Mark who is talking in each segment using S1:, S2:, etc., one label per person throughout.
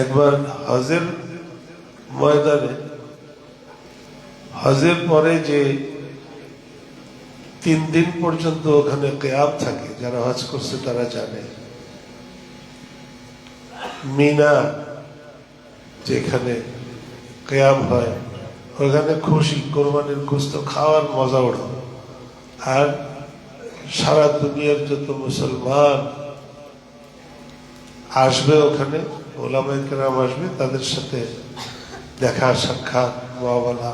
S1: একবার হজের ময়দানে হজের পরে যে 3 দিন পর্যন্ত ওখানে কিয়াম থাকে, যারা হজ করছে তারা জানে। মিনা যেখানে কিয়াম হয় ওখানে খুশি, কোরবানির গোশত খাওয়ার মজা ওঠে। আর সারা দুনিয়ার যত মুসলমান আসবে ওখানে, ওলামায়ে কেরাম আসবে, তাদের সাথে দেখা সাক্ষাৎ মুআমালা,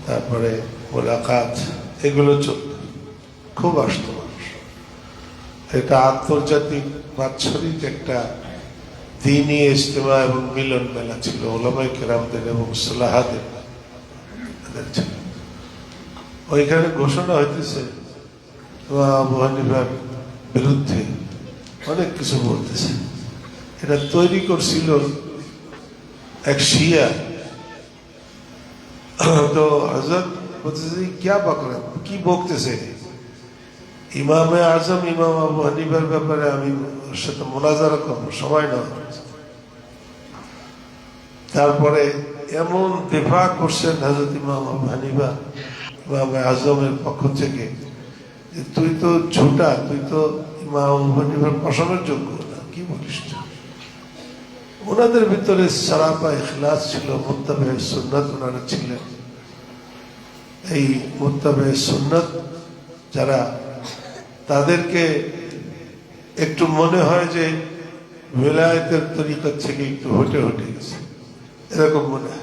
S1: তারপরে মোলাকাত, এগুলো চলত, খুব আসতো মানুষ। এটা আন্তর্জাতিক বাৎসরিক একটা দ্বীনি ইজতিমা এবং মিলন মেলা ছিল ওলামায়ে কেরামদের এবং সুলাহাদের ছিল। ওইখানে ঘোষণা হইতেছে আবু হানিফার বিরুদ্ধে অনেক কিছু বলতেছে। এটা তৈরি করছিল এক শিয়া। তো হযরত বলতেছে क्या बक रहे, কি বকতেছে? ইমামে আজম ইমাম আবু হানিফার ব্যাপারে আমি ওর সাথে মুনাজারা করব, সময় না। তারপরে এমন দিফা করছেন হযরত ইমাম আবু হানিফা ইমামে আজমের পক্ষ থেকে যে তুই তো ঝুটা, তুই তো ইমাম আবু হানিফার পছন্দের যোগ্য না, কি বলিস? ওনাদের ভিতরে সারাপা ইখলাস ছিল, মুত্তাবে সুন্নাত ওনারা ছিলেন। এই মুত্তাবে সুন্নাত যারা, তাদেরকে একটু মনে হয় যে বেলায়েতের তরিকা থেকে একটু হটে হটে গেছে, এরকম মনে হয়।